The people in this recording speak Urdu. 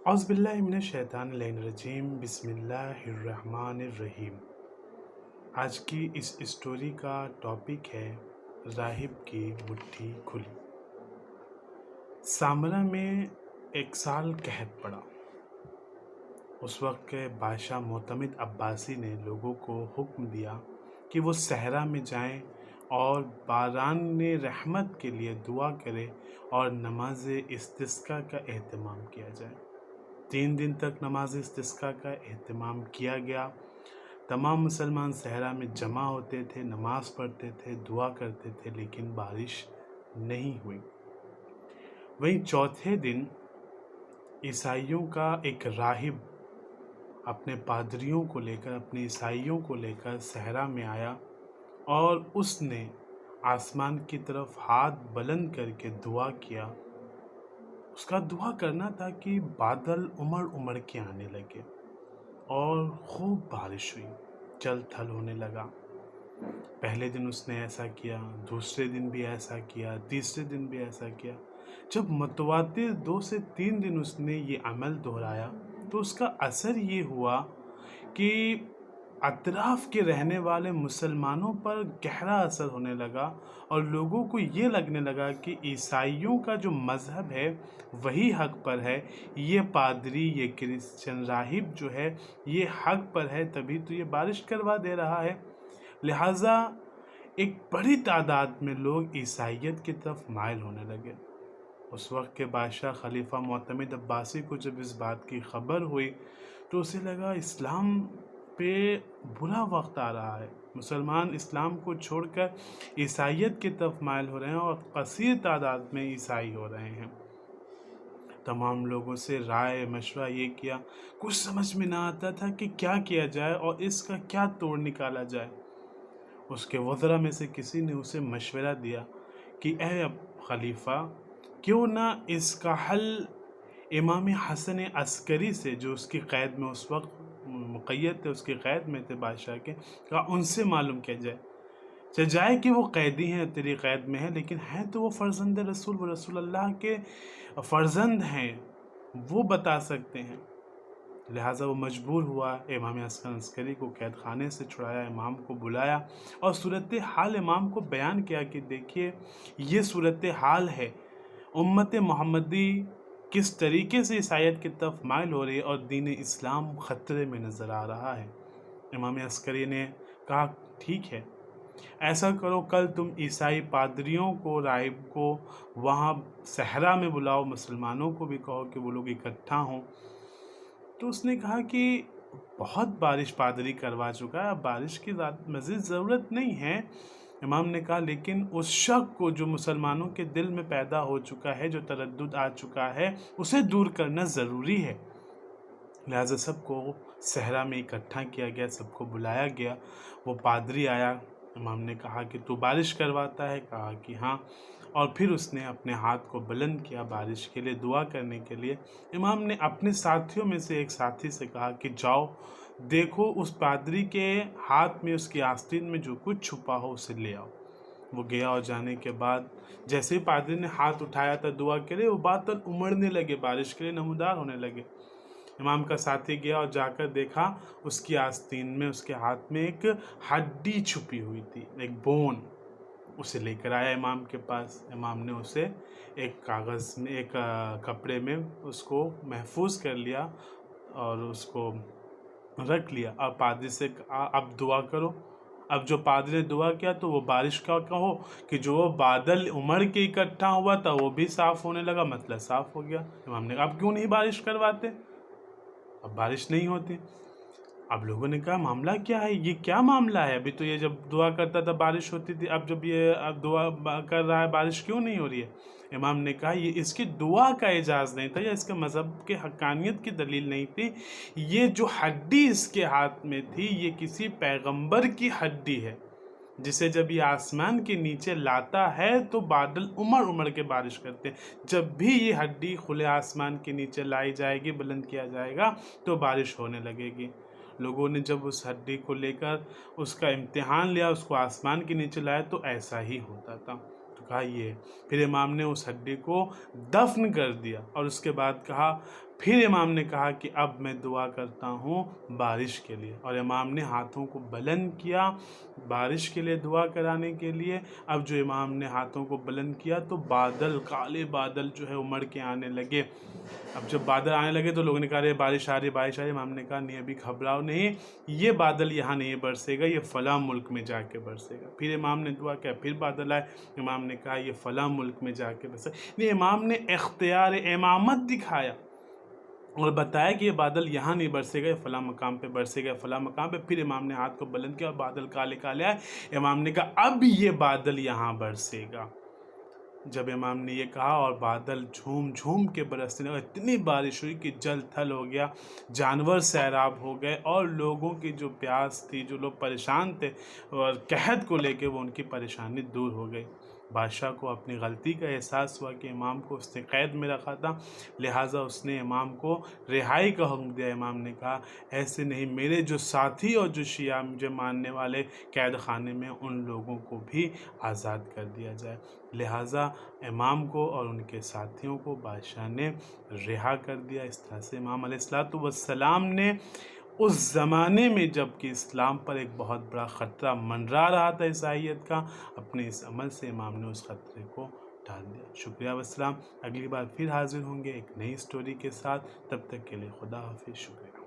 اعوذ باللہ من الشیطان الرجیم بسم اللہ الرحمن الرحیم۔ آج کی اس اسٹوری کا ٹاپک ہے راہب کی مٹھی کھلی۔ سامرا میں ایک سال قحط پڑا۔ اس وقت کے بادشاہ معتمد عباسی نے لوگوں کو حکم دیا کہ وہ صحرا میں جائیں اور باران رحمت کے لیے دعا کرے اور نماز استسقاء کا اہتمام کیا جائے۔ 3 دن تک نماز استسقاء کا اہتمام کیا گیا۔ تمام مسلمان صحرا میں جمع ہوتے تھے، نماز پڑھتے تھے، دعا کرتے تھے، لیکن بارش نہیں ہوئی۔ وہیں چوتھے دن عیسائیوں کا ایک راہب اپنے پادریوں کو لے کر، اپنے عیسائیوں کو لے کر صحرا میں آیا اور اس نے آسمان کی طرف ہاتھ بلند کر کے دعا کیا۔ اس کا دعا کرنا تھا کہ بادل امڑ کے آنے لگے اور خوب بارش ہوئی، جل تھل ہونے لگا۔ پہلے دن اس نے ایسا کیا، دوسرے دن بھی ایسا کیا، تیسرے دن بھی ایسا کیا۔ جب متواتر 2 سے 3 دن اس نے یہ عمل دہرایا تو اس کا اثر یہ ہوا کہ اطراف کے رہنے والے مسلمانوں پر گہرا اثر ہونے لگا اور لوگوں کو یہ لگنے لگا کہ عیسائیوں کا جو مذہب ہے وہی حق پر ہے، یہ پادری، یہ کرسچن راہب جو ہے یہ حق پر ہے، تبھی تو یہ بارش کروا دے رہا ہے۔ لہٰذا ایک بڑی تعداد میں لوگ عیسائیت کی طرف مائل ہونے لگے۔ اس وقت کے بادشاہ خلیفہ معتمد عباسی کو جب اس بات کی خبر ہوئی تو اسے لگا اسلام پہ برا وقت آ رہا ہے، مسلمان اسلام کو چھوڑ کر عیسائیت کی طرف مائل ہو رہے ہیں اور کثیر تعداد میں عیسائی ہو رہے ہیں۔ تمام لوگوں سے رائے مشورہ یہ کیا، کچھ سمجھ میں نہ آتا تھا کہ کیا کیا جائے اور اس کا کیا توڑ نکالا جائے۔ اس کے وزراء میں سے کسی نے اسے مشورہ دیا کہ اے خلیفہ، کیوں نہ اس کا حل امام حسن عسکری سے، جو اس کی قید میں اس وقت مقید تھے، اس کی قید میں تھے بادشاہ کے، کہا ان سے معلوم کیا جائے۔ جائے کہ وہ قیدی ہیں، تیری قید میں ہیں، لیکن ہیں تو وہ فرزند رسول، وہ رسول اللہ کے فرزند ہیں، وہ بتا سکتے ہیں۔ لہٰذا وہ مجبور ہوا، امام حسن عسکری کو قید خانے سے چھڑایا، امام کو بلایا اور صورتحال امام کو بیان کیا کہ دیکھیے یہ صورتحال ہے، امت محمدی کس طریقے سے عیسائیت کی طرف مائل ہو رہی ہے اور دین اسلام خطرے میں نظر آ رہا ہے۔ امام عسکری نے کہا ٹھیک ہے، ایسا کرو کل تم عیسائی پادریوں کو، راہب کو وہاں صحرا میں بلاؤ، مسلمانوں کو بھی کہو کہ وہ لوگ اکٹھا ہوں۔ تو اس نے کہا کہ بہت بارش پادری کروا چکا ہے، اب بارش کی مزید ضرورت نہیں ہے۔ امام نے کہا لیکن اس شک کو جو مسلمانوں کے دل میں پیدا ہو چکا ہے، جو تردد آ چکا ہے، اسے دور کرنا ضروری ہے۔ لہٰذا سب کو صحرا میں اکٹھا کیا گیا، سب کو بلایا گیا۔ وہ پادری آیا، امام نے کہا کہ تو بارش کرواتا ہے؟ کہا کہ ہاں، اور پھر اس نے اپنے ہاتھ کو بلند کیا بارش کے لیے، دعا کرنے کے لیے۔ امام نے اپنے ساتھیوں میں سے ایک ساتھی سے کہا کہ جاؤ دیکھو اس پادری کے ہاتھ میں، اس کی آستین میں جو کچھ چھپا ہو اسے لے آؤ۔ وہ گیا اور جانے کے بعد جیسے ہی پادری نے ہاتھ اٹھایا تھا دعا کے لیے، وہ بادل امڑنے لگے، بارش کے لیے نمودار ہونے لگے۔ امام کا ساتھی گیا اور جا کر دیکھا اس کی آستین میں، اس کے ہاتھ میں ایک ہڈی چھپی ہوئی تھی، ایک بون۔ اسے لے کر آیا امام کے پاس۔ امام نے اسے ایک کاغذ میں، ایک کپڑے میں اس کو محفوظ کر لیا اور اس کو رکھ لیا اور پادری سے کہا اب دعا کرو۔ اب جو پادری نے دعا کیا تو وہ بارش کا کہو کہ جو بادل امڑ کے اکٹھا ہوا تھا وہ بھی صاف ہونے لگا، مسئلہ صاف ہو گیا۔ امام نے کہا اب کیوں نہیں بارش کرواتے؟ اب بارش نہیں ہوتی۔ اب لوگوں نے کہا معاملہ کیا ہے، یہ کیا معاملہ ہے؟ ابھی تو یہ جب دعا کرتا تھا بارش ہوتی تھی، اب جب یہ اب دعا کر رہا ہے بارش کیوں نہیں ہو رہی ہے؟ امام نے کہا یہ اس کی دعا کا اعجاز نہیں تھا، یا اس کے مذہب کے حقانیت کی دلیل نہیں تھی، یہ جو ہڈی اس کے ہاتھ میں تھی یہ کسی پیغمبر کی ہڈی ہے، جسے جب یہ آسمان کے نیچے لاتا ہے تو بادل امڑ کے بارش کرتے ہیں۔ جب بھی یہ ہڈی کھلے آسمان کے نیچے لائی جائے گی، بلند کیا جائے گا تو بارش ہونے لگے گی۔ لوگوں نے جب اس ہڈی کو لے کر اس کا امتحان لیا، اس کو آسمان کے نیچے لایا تو ایسا ہی ہوتا تھا۔ کہا یہ، پھر امام نے اس ہڈی کو دفن کر دیا اور اس کے بعد کہا پھر امام نے کہا کہ اب میں دعا کرتا ہوں بارش کے لیے، اور امام نے ہاتھوں کو بلند کیا بارش کے لیے دعا کرانے کے لیے۔ اب جو امام نے ہاتھوں کو بلند کیا تو بادل، کالے بادل جو ہے امڑ کے آنے لگے۔ اب جب بادل آنے لگے تو لوگوں نے کہا بارش آ رہی بارش آ رہی۔ امام نے کہا نہیں، ابھی گھبراؤ نہیں، یہ بادل یہاں نہیں برسے گا، یہ فلاں ملک میں جا کے برسے گا۔ پھر امام نے دعا کیا، پھر بادل آئے، امام نے کہا یہ فلاں ملک میں جا کے برسے گا۔ امام نے اختیار امامت دکھایا اور بتایا کہ یہ بادل یہاں نہیں برسے گا، یہ فلاں مقام پہ برسے گا، فلاں مقام پہ۔ پھر امام نے ہاتھ کو بلند کیا اور بادل کالے کالے آئے۔ امام نے کہا اب یہ بادل یہاں برسے گا۔ جب امام نے یہ کہا اور بادل جھوم جھوم کے برسنے لگا، اتنی بارش ہوئی کہ جل تھل ہو گیا، جانور سیراب ہو گئے، اور لوگوں کی جو پیاس تھی، جو لوگ پریشان تھے اور قحط کو لے کے، وہ ان کی پریشانی دور ہو گئی۔ بادشاہ کو اپنی غلطی کا احساس ہوا کہ امام کو اس نے قید میں رکھا تھا، لہٰذا اس نے امام کو رہائی کا حکم دیا۔ امام نے کہا ایسے نہیں، میرے جو ساتھی اور جو شیعہ مجھے ماننے والے قید خانے میں، ان لوگوں کو بھی آزاد کر دیا جائے۔ لہٰذا امام کو اور ان کے ساتھیوں کو بادشاہ نے رہا کر دیا۔ اس طرح سے امام علیہ السلام نے اس زمانے میں جب کہ اسلام پر ایک بہت بڑا خطرہ منڈرا رہا تھا عیسائیت کا، اپنے اس عمل سے امام نے اس خطرے کو ٹال دیا۔ شکریہ والسلام۔ اگلی بار پھر حاضر ہوں گے ایک نئی سٹوری کے ساتھ، تب تک کے لیے خدا حافظ، شکریہ۔